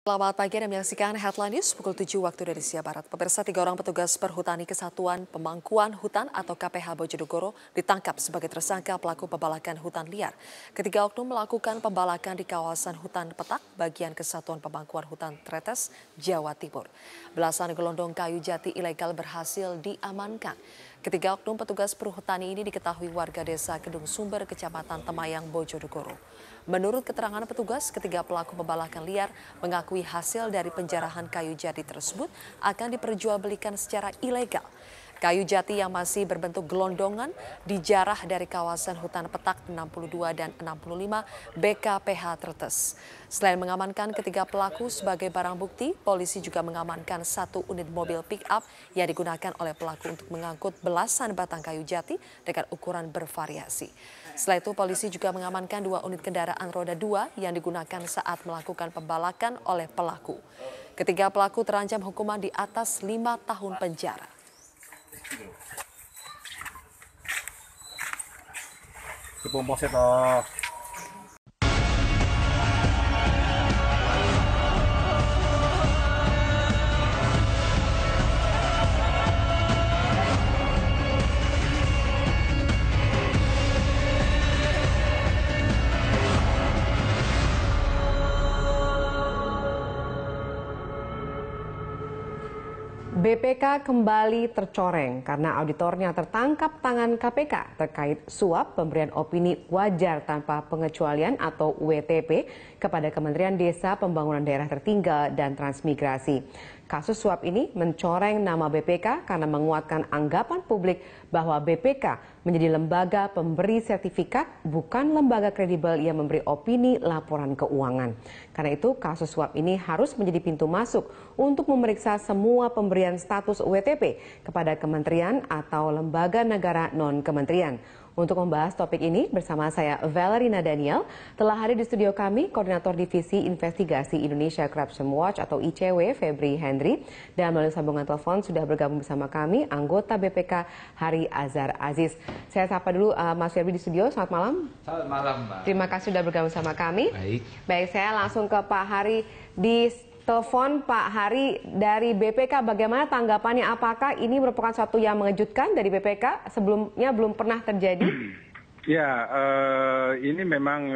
Selamat pagi, Anda menyaksikan Headline News pukul 7 waktu Indonesia Barat. Pemirsa, 3 orang petugas Perhutani Kesatuan Pemangkuan Hutan atau KPH Bojonegoro ditangkap sebagai tersangka pelaku pembalakan hutan liar. Ketiga oknum melakukan pembalakan di kawasan hutan Petak, bagian Kesatuan Pemangkuan Hutan Tretes, Jawa Timur. Belasan gelondong kayu jati ilegal berhasil diamankan. Ketiga oknum petugas perhutani ini diketahui warga desa Kedung Sumber, Kecamatan Temayang, Bojonegoro. Menurut keterangan petugas, ketiga pelaku pembalakan liar mengakui hasil dari penjarahan kayu jati tersebut akan diperjualbelikan secara ilegal. Kayu jati yang masih berbentuk gelondongan dijarah dari kawasan hutan Petak 62 dan 65 BKPH Tretes. Selain mengamankan ketiga pelaku sebagai barang bukti, polisi juga mengamankan 1 unit mobil pick-up yang digunakan oleh pelaku untuk mengangkut belasan batang kayu jati dengan ukuran bervariasi. Selain itu, polisi juga mengamankan 2 unit kendaraan roda 2 yang digunakan saat melakukan pembalakan oleh pelaku. Ketiga pelaku terancam hukuman di atas 5 tahun penjara. BPK kembali tercoreng karena auditornya tertangkap tangan KPK terkait suap pemberian opini wajar tanpa pengecualian atau WTP kepada Kementerian Desa Pembangunan Daerah Tertinggal dan Transmigrasi. Kasus suap ini mencoreng nama BPK karena menguatkan anggapan publik bahwa BPK menjadi lembaga pemberi sertifikat, bukan lembaga kredibel yang memberi opini laporan keuangan. Karena itu, kasus suap ini harus menjadi pintu masuk untuk memeriksa semua pemberian status WTP kepada kementerian atau lembaga negara non-kementerian. Untuk membahas topik ini bersama saya Valerina Daniel, telah hadir di studio kami Koordinator Divisi Investigasi Indonesia Corruption Watch atau ICW Febri Hendri, dan melalui sambungan telepon sudah bergabung bersama kami anggota BPK Hari Azhar Aziz. Saya sapa dulu Mas Febri di studio, selamat malam. Selamat malam, Mbak. Terima kasih sudah bergabung sama kami. Baik, saya langsung ke Pak Hari di telepon. Pak Hari, dari BPK bagaimana tanggapannya? Apakah ini merupakan suatu yang mengejutkan dari BPK? Sebelumnya belum pernah terjadi? Ya, ini memang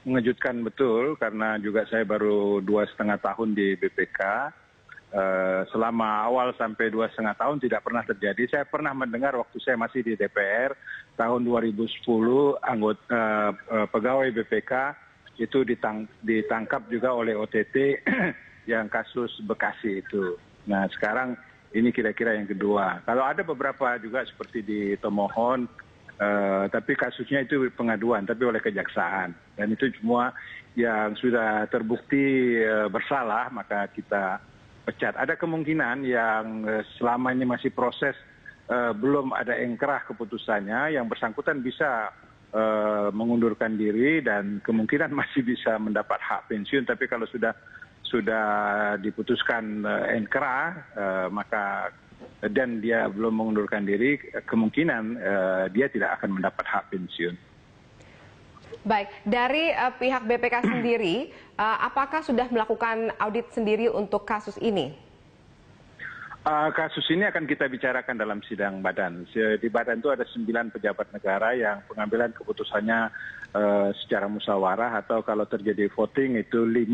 mengejutkan betul karena juga saya baru 2,5 tahun di BPK. Selama awal sampai 2,5 tahun tidak pernah terjadi. Saya pernah mendengar waktu saya masih di DPR tahun 2010 anggota pegawai BPK itu ditangkap juga oleh OTT yang kasus Bekasi itu. Nah, sekarang ini kira-kira yang kedua. Kalau ada beberapa juga seperti di Tomohon, tapi kasusnya itu pengaduan, tapi oleh kejaksaan. Dan itu semua yang sudah terbukti bersalah, maka kita pecat. Ada kemungkinan yang selama ini masih proses, belum ada ingkrah keputusannya, yang bersangkutan bisa mengundurkan diri dan kemungkinan masih bisa mendapat hak pensiun. Tapi kalau sudah diputuskan ingkrah, maka dan dia belum mengundurkan diri, kemungkinan dia tidak akan mendapat hak pensiun. Baik, dari pihak BPK sendiri, apakah sudah melakukan audit sendiri untuk kasus ini? Kasus ini akan kita bicarakan dalam sidang badan. Di badan itu ada 9 pejabat negara yang pengambilan keputusannya secara musyawarah, atau kalau terjadi voting itu 5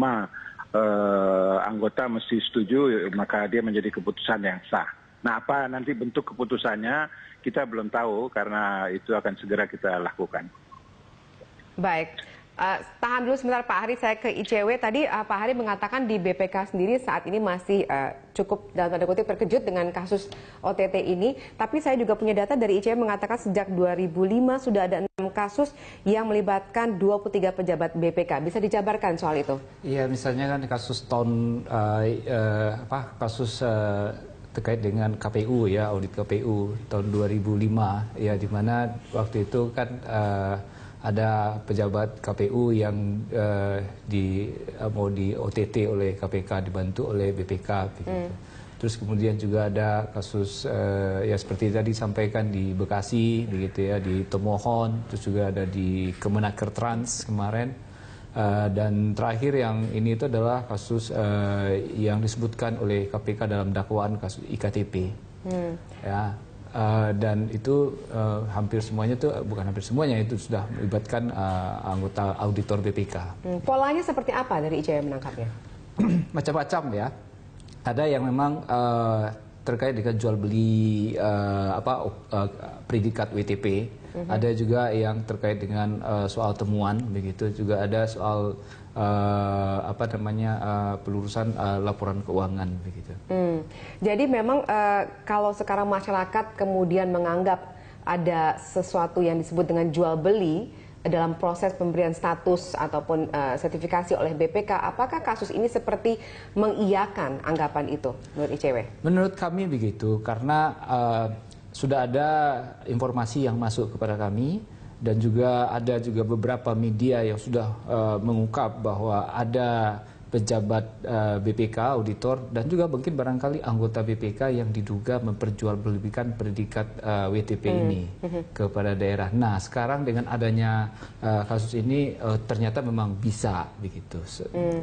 anggota mesti setuju, maka dia menjadi keputusan yang sah. Nah, apa nanti bentuk keputusannya kita belum tahu karena itu akan segera kita lakukan. Baik. Tahan dulu sebentar Pak Hari, saya ke ICW. Tadi Pak Hari mengatakan di BPK sendiri saat ini masih cukup dalam tanda kutip terkejut dengan kasus OTT ini. Tapi saya juga punya data dari ICW mengatakan sejak 2005 sudah ada 6 kasus yang melibatkan 23 pejabat BPK. Bisa dijabarkan soal itu? Iya, misalnya kan kasus terkait dengan KPU ya, audit KPU tahun 2005 ya, di mana waktu itu kan ada pejabat KPU yang mau di OTT oleh KPK, dibantu oleh BPK begitu. Terus kemudian juga ada kasus ya seperti tadi sampaikan di Bekasi begitu ya, di Tomohon, terus juga ada di Kemenaker Trans kemarin. Dan terakhir yang ini itu adalah kasus yang disebutkan oleh KPK dalam dakwaan kasus iktp. Ya, dan itu hampir semuanya itu, bukan hampir semuanya, itu sudah melibatkan anggota auditor BPK. Polanya seperti apa dari ICW menangkapnya? Macam-macam ya. Ada yang memang terkait dengan jual beli predikat WTP. Ada juga yang terkait dengan soal temuan, begitu. Juga ada soal pelurusan laporan keuangan, begitu. Jadi memang kalau sekarang masyarakat kemudian menganggap ada sesuatu yang disebut dengan jual beli dalam proses pemberian status ataupun sertifikasi oleh BPK, apakah kasus ini seperti mengiyakan anggapan itu menurut ICW? Menurut kami begitu, karena sudah ada informasi yang masuk kepada kami dan juga ada beberapa media yang sudah mengungkap bahwa ada pejabat BPK, auditor, dan juga mungkin barangkali anggota BPK yang diduga memperjualbelikan predikat WTP ini kepada daerah. Nah, sekarang dengan adanya kasus ini ternyata memang bisa begitu.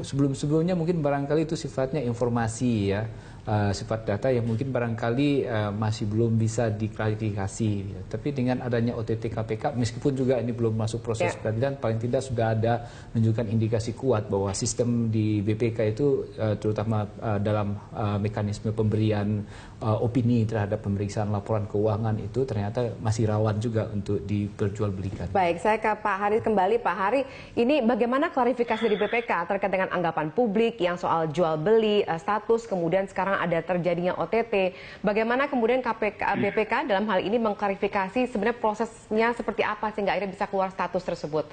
Sebelum-sebelumnya mungkin barangkali itu sifatnya informasi ya, sifat data yang mungkin barangkali masih belum bisa diklarifikasi. Ya. Tapi dengan adanya OTT KPK, meskipun juga ini belum masuk proses peradilan, paling tidak sudah ada menunjukkan indikasi kuat bahwa sistem di BPK itu terutama dalam mekanisme pemberian opini terhadap pemeriksaan laporan keuangan itu ternyata masih rawan juga untuk diperjualbelikan. Baik, saya ke Pak Hari kembali. Pak Hari, ini bagaimana klarifikasi dari BPK terkait dengan anggapan publik yang soal jual beli status, kemudian sekarang ada terjadinya OTT. Bagaimana kemudian BPK dalam hal ini mengklarifikasi sebenarnya prosesnya seperti apa sehingga akhirnya bisa keluar status tersebut?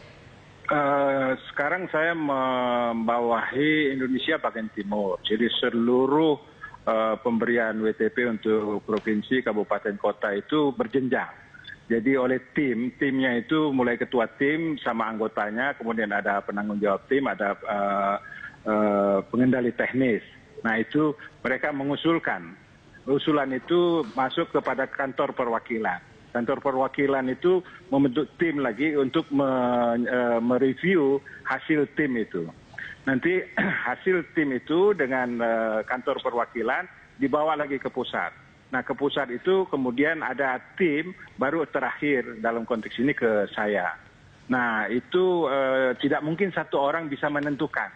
Sekarang saya membawahi Indonesia bagian timur, jadi seluruh pemberian WTP untuk provinsi, kabupaten, kota itu berjenjang. Jadi oleh timnya itu mulai ketua tim sama anggotanya, kemudian ada penanggung jawab tim, ada pengendali teknis. Nah itu mereka mengusulkan, usulan itu masuk kepada kantor perwakilan. Kantor perwakilan itu membentuk tim lagi untuk mereview hasil tim itu. Nanti hasil tim itu dengan kantor perwakilan dibawa lagi ke pusat. Nah ke pusat itu kemudian ada tim baru terakhir dalam konteks ini ke saya. Nah itu tidak mungkin satu orang bisa menentukan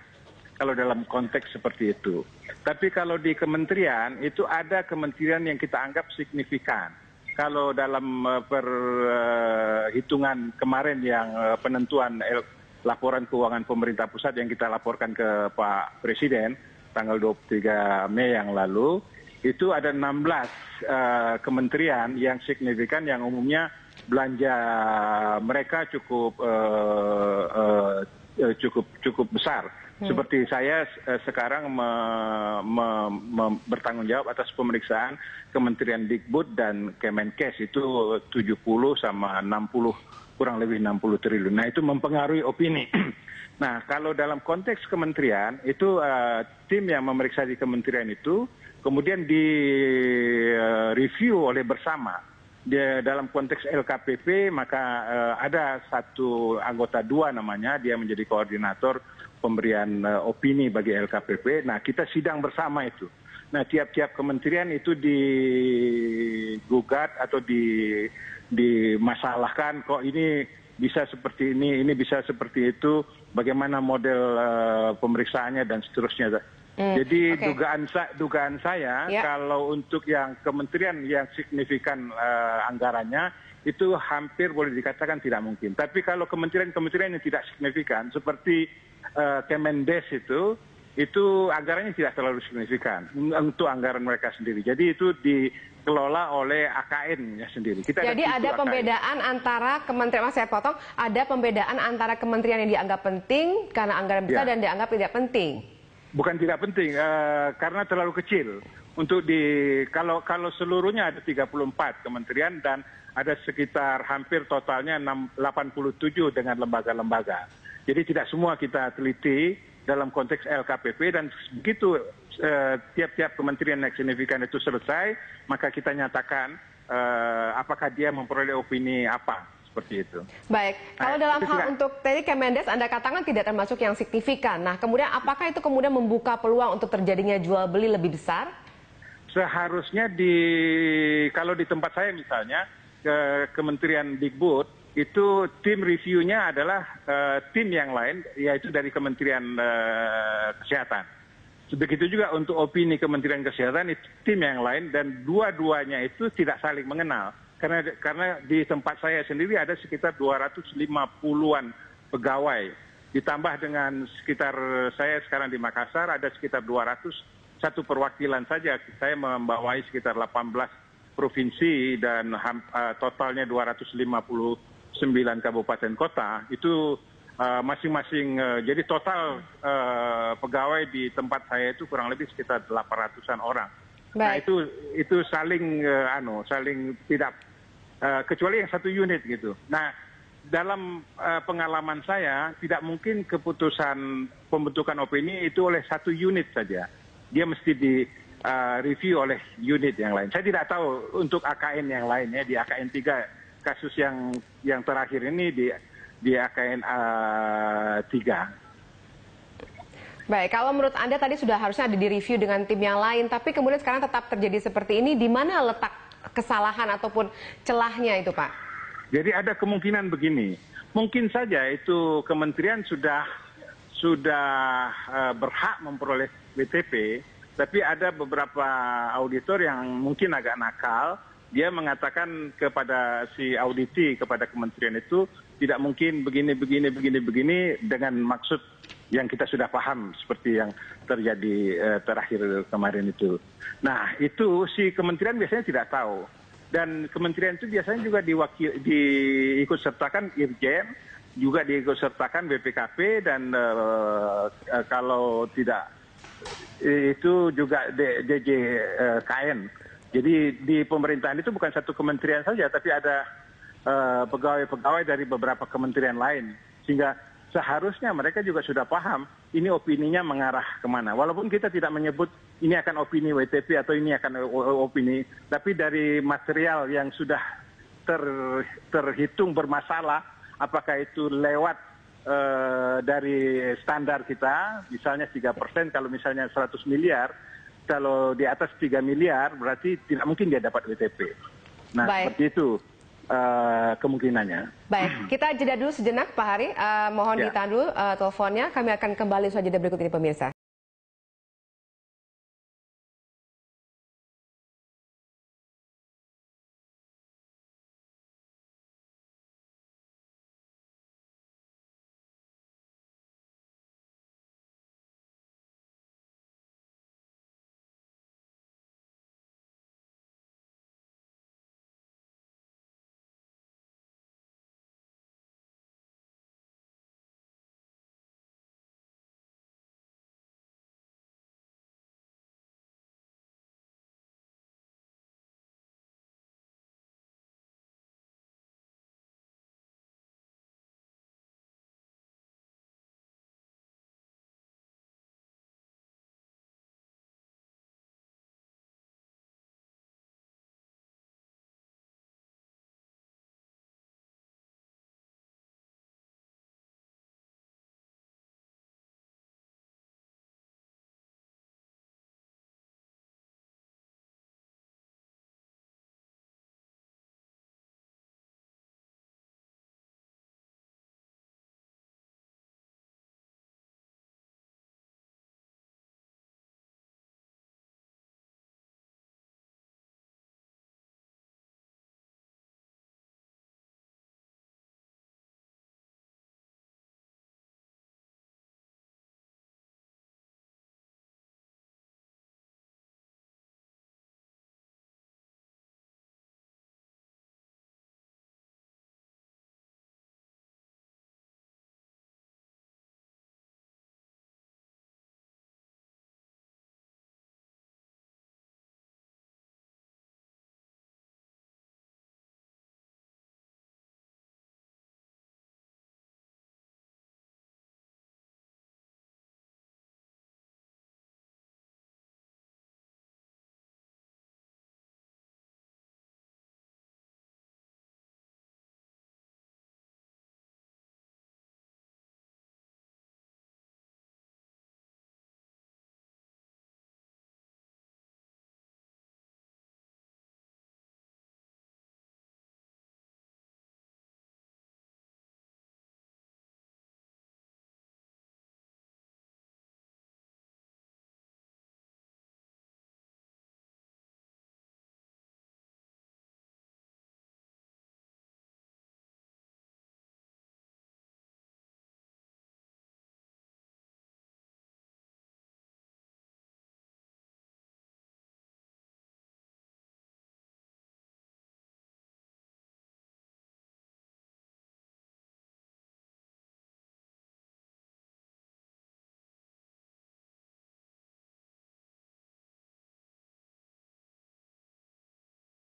kalau dalam konteks seperti itu. Tapi kalau di kementerian itu ada kementerian yang kita anggap signifikan. Kalau dalam perhitungan kemarin yang penentuan laporan keuangan pemerintah pusat yang kita laporkan ke Pak Presiden tanggal 23 Mei yang lalu, itu ada 16 kementerian yang signifikan yang umumnya belanja mereka cukup besar. Seperti saya sekarang bertanggung jawab atas pemeriksaan Kementerian Dikbud dan Kemenkes itu 70 sama 60, kurang lebih 60 triliun. Nah itu mempengaruhi opini. Nah kalau dalam konteks kementerian itu tim yang memeriksa di kementerian itu kemudian di-review oleh bersama. Dalam konteks LKPP maka ada satu anggota dua namanya, dia menjadi koordinator pemberian opini bagi LKPP. Nah kita sidang bersama itu. Nah tiap-tiap kementerian itu digugat atau dimasalahkan, kok ini bisa seperti ini bisa seperti itu, bagaimana model pemeriksaannya dan seterusnya. Jadi dugaan saya kalau untuk yang kementerian yang signifikan anggarannya itu hampir boleh dikatakan tidak mungkin. Tapi kalau kementerian-kementerian yang tidak signifikan seperti Kemendes itu anggarannya tidak terlalu signifikan untuk anggaran mereka sendiri. Jadi itu dikelola oleh AKN-nya sendiri. Jadi ada pembedaan antara kementerian, saya potong, ada pembedaan antara kementerian yang dianggap penting karena anggaran besar dan dianggap tidak penting. Bukan tidak penting, karena terlalu kecil. Untuk kalau seluruhnya ada 34 kementerian dan ada sekitar hampir totalnya 87 dengan lembaga-lembaga. Jadi tidak semua kita teliti dalam konteks LKPP, dan begitu tiap-tiap kementerian yang signifikan itu selesai, maka kita nyatakan apakah dia memperoleh opini apa. seperti itu. Baik, kalau dalam hal untuk tadi Kemendes Anda katakan tidak termasuk yang signifikan. Nah, kemudian apakah itu kemudian membuka peluang untuk terjadinya jual beli lebih besar? Seharusnya kalau di tempat saya misalnya ke Kementerian Dikbud itu tim reviewnya adalah tim yang lain, yaitu dari Kementerian Kesehatan. Begitu juga untuk opini Kementerian Kesehatan itu tim yang lain, dan dua-duanya itu tidak saling mengenal. Karena di tempat saya sendiri ada sekitar 250-an pegawai. Ditambah dengan sekitar saya sekarang di Makassar ada sekitar 201 perwakilan saja. Saya membawai sekitar 18 provinsi dan totalnya 259 kabupaten kota. Itu masing-masing, jadi total pegawai di tempat saya itu kurang lebih sekitar 800-an orang. Baik. Nah itu saling tidak kecuali yang satu unit gitu. Nah dalam pengalaman saya tidak mungkin keputusan pembentukan opini itu oleh satu unit saja. Dia mesti di review oleh unit yang lain. Saya tidak tahu untuk AKN yang lainnya, di AKN 3 kasus yang terakhir ini di AKN 3. Baik, kalau menurut Anda tadi sudah harusnya ada direview dengan tim yang lain, tapi kemudian sekarang tetap terjadi seperti ini, di mana letak kesalahan ataupun celahnya itu, Pak? Jadi ada kemungkinan begini, mungkin saja itu kementerian sudah berhak memperoleh WTP, tapi ada beberapa auditor yang mungkin agak nakal. Dia mengatakan kepada si auditi, kepada kementerian itu tidak mungkin begini dengan maksud yang kita sudah paham seperti yang terjadi terakhir kemarin itu. Nah itu si kementerian biasanya tidak tahu, dan kementerian itu biasanya juga diikut sertakan Irjen, juga diikut sertakan BPKP, dan kalau tidak itu juga DJKN. Jadi di pemerintahan itu bukan satu kementerian saja, tapi ada pegawai-pegawai dari beberapa kementerian lain. Sehingga seharusnya mereka juga sudah paham ini opininya mengarah kemana. Walaupun kita tidak menyebut ini akan opini WTP atau ini akan opini, tapi dari material yang sudah terhitung bermasalah, apakah itu lewat dari standar kita, misalnya 3%, kalau misalnya 100 miliar, kalau di atas 3 miliar berarti tidak mungkin dia dapat WTP. Nah, baik, seperti itu kemungkinannya. Baik, kita jeda dulu sejenak Pak Hari. Mohon ditahan dulu teleponnya. Kami akan kembali saja berikut ini pemirsa.